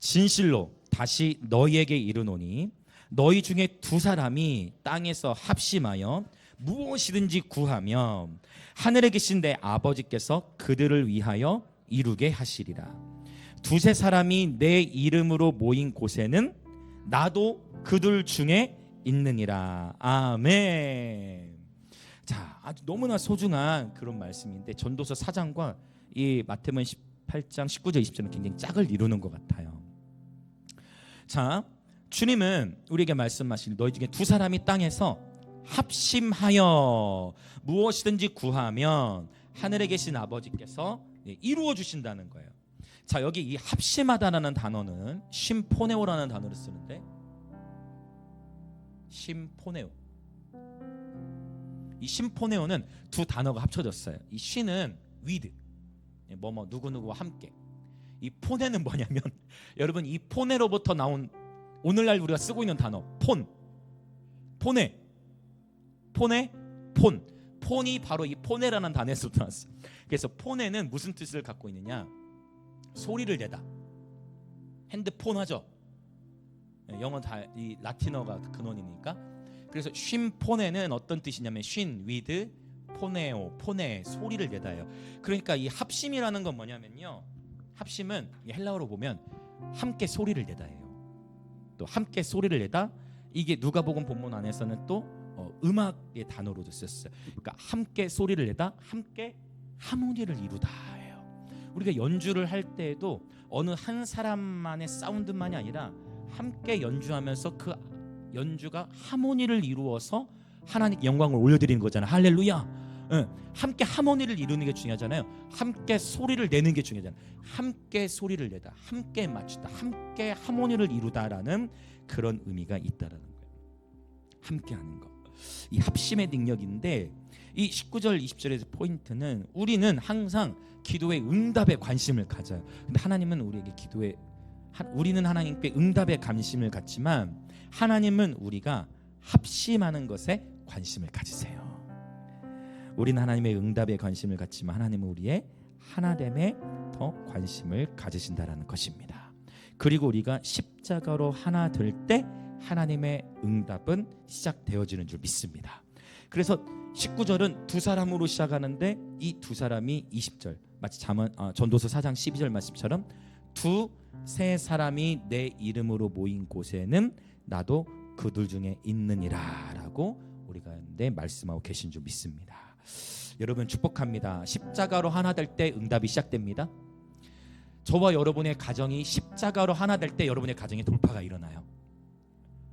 진실로 다시 너희에게 이르노니 너희 중에 두 사람이 땅에서 합심하여 무엇이든지 구하면 하늘에 계신 내 아버지께서 그들을 위하여 이루게 하시리라. 두세 사람이 내 이름으로 모인 곳에는 나도 그들 중에 있느니라. 아멘. 자, 아주 너무나 소중한 그런 말씀인데 전도서 4장과 이 마태복음 18장 19절 20절은 굉장히 짝을 이루는 것 같아요. 자, 주님은 우리에게 말씀하신 너희 중에 두 사람이 땅에서 합심하여 무엇이든지 구하면 하늘에 계신 아버지께서 이루어 주신다는 거예요. 자, 여기 이 합심하다라는 단어는 심포네오라는 단어를 쓰는데, 심포네오, 이 심포네오는 두 단어가 합쳐졌어요. 이 쉬는 위드, 누구누구와 함께. 이 포네는 뭐냐면 여러분, 이 포네로부터 나온 오늘날 우리가 쓰고 있는 단어 폰이 바로 이 포네라는 단어에서 나왔어요. 그래서 포네는 무슨 뜻을 갖고 있느냐? 소리를 내다. 핸드폰 하죠. 영어 다 이 라틴어가 근원이니까. 그래서 쉼포네는 어떤 뜻이냐면 쉰 위드 포네오, 포네, 소리를 내다예요. 그러니까 이 합심이라는 건 뭐냐면요, 합심은 헬라어로 보면 함께 소리를 내다예요. 또 함께 소리를 내다, 이게 누가복음 본문 안에서는 또 음악의 단어로도 썼어요. 그러니까 함께 소리를 내다, 함께 하모니를 이루다예요. 우리가 연주를 할 때에도 어느 한 사람만의 사운드만이 아니라 함께 연주하면서 그 연주가 하모니를 이루어서 하나님 영광을 올려드리는 거잖아요. 할렐루야. 함께 하모니를 이루는 게 중요하잖아요. 함께 소리를 내는 게 중요하잖아요. 함께 소리를 내다, 함께 맞추다, 함께 하모니를 이루다라는 그런 의미가 있다라는 거예요. 함께하는 거, 이 합심의 능력인데, 이 19절 20절의 포인트는 우리는 항상 기도의 응답에 관심을 가져요. 근데 하나님은 우리에게 우리는 하나님께 응답에 관심을 갖지만 하나님은 우리가 합심하는 것에 관심을 가지세요. 우리는 하나님의 응답에 관심을 갖지만 하나님은 우리의 하나됨에 더 관심을 가지신다라는 것입니다. 그리고 우리가 십자가로 하나 될 때 하나님의 응답은 시작되어지는 줄 믿습니다. 그래서 19절은 두 사람으로 시작하는데 이 두 사람이 20절 마치 전도서 4장 12절 말씀처럼 두세 사람이 내 이름으로 모인 곳에는 나도 그들 중에 있느니라 라고 우리가 말씀하고 계신 줄 믿습니다. 여러분 축복합니다. 십자가로 하나 될 때 응답이 시작됩니다. 저와 여러분의 가정이 십자가로 하나 될 때 여러분의 가정에 돌파가 일어나요.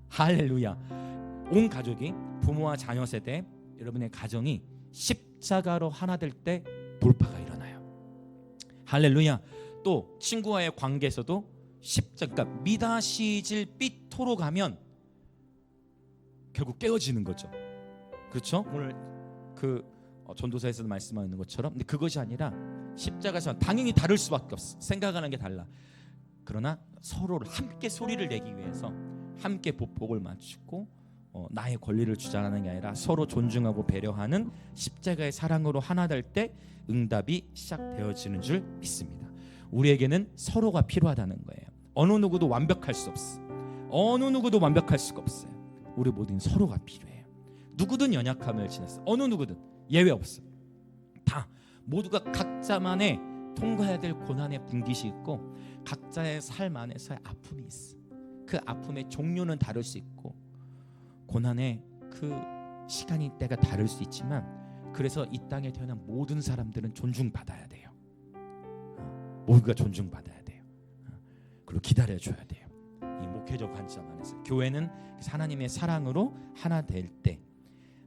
할렐루야. 온 가족이 부모와 자녀 세대 여러분의 가정이 십자가로 하나 될 때 돌파가 일어나요. 할렐루야. 또 친구와의 관계에서도 그러니까 미다시질 삐토로 가면 결국 깨어지는 거죠. 그렇죠? 오늘 전도서에서도 말씀하는 것처럼. 근데 그것이 아니라 십자가에서 당연히 다를 수밖에 없어. 생각하는 게 달라. 그러나 서로를 함께 소리를 내기 위해서 함께 보폭을 맞추고 나의 권리를 주장하는 게 아니라 서로 존중하고 배려하는 십자가의 사랑으로 하나 될 때 응답이 시작되어지는 줄 믿습니다. 우리에게는 서로가 필요하다는 거예요. 어느 누구도 완벽할 수 없어. 어느 누구도 완벽할 수가 없어요. 우리 모두는 서로가 필요해요. 누구든 연약함을 지녔어. 어느 누구든 예외 없어. 다 모두가 각자만의 통과해야 될 고난의 분깃이 있고 각자의 삶 안에서의 아픔이 있어. 그 아픔의 종류는 다를 수 있고 고난의 그 시간이 때가 다를 수 있지만 그래서 이 땅에 태어난 모든 사람들은 존중받아야 돼요. 모두가 존중받아야 돼요. 그리고 기다려줘야 돼요. 이 목회적 관점 안에서 교회는 하나님의 사랑으로 하나 될 때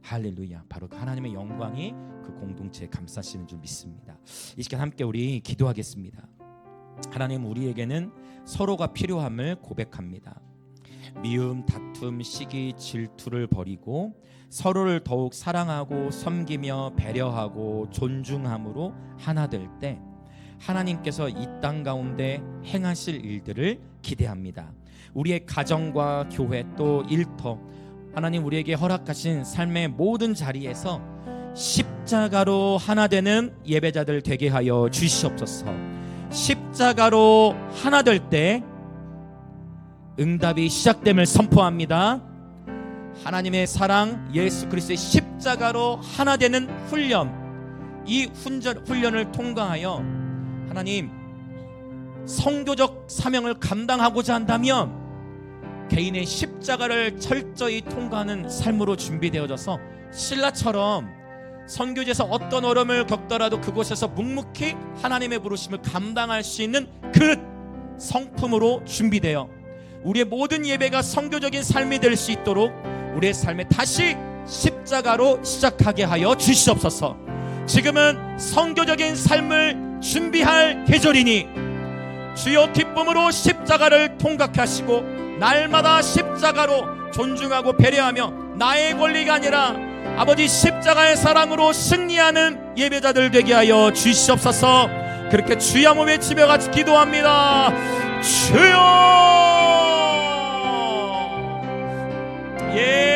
할렐루야 바로 하나님의 영광이 그 공동체에 감싸시는 줄 믿습니다. 이 시간 함께 우리 기도하겠습니다. 하나님 우리에게는 서로가 필요함을 고백합니다. 미움, 다툼, 시기, 질투를 버리고 서로를 더욱 사랑하고 섬기며 배려하고 존중함으로 하나 될 때 하나님께서 이 땅 가운데 행하실 일들을 기대합니다. 우리의 가정과 교회 또 일터 하나님 우리에게 허락하신 삶의 모든 자리에서 십자가로 하나 되는 예배자들 되게 하여 주시옵소서. 십자가로 하나 될 때 응답이 시작됨을 선포합니다. 하나님의 사랑 예수 그리스도의 십자가로 하나 되는 훈련, 이 훈련을 통과하여 하나님 선교적 사명을 감당하고자 한다면 개인의 십자가를 철저히 통과하는 삶으로 준비되어져서 신라처럼 선교지에서 어떤 어려움을 겪더라도 그곳에서 묵묵히 하나님의 부르심을 감당할 수 있는 그 성품으로 준비되어 우리의 모든 예배가 선교적인 삶이 될 수 있도록 우리의 삶에 다시 십자가로 시작하게 하여 주시옵소서. 지금은 선교적인 삶을 준비할 계절이니 주여 기쁨으로 십자가를 통각하시고 날마다 십자가로 존중하고 배려하며 나의 권리가 아니라 아버지 십자가의 사랑으로 승리하는 예배자들 되게 하여 주시옵소서. 그렇게 주여 한번 외치며 같이 기도합니다. 주여. 예.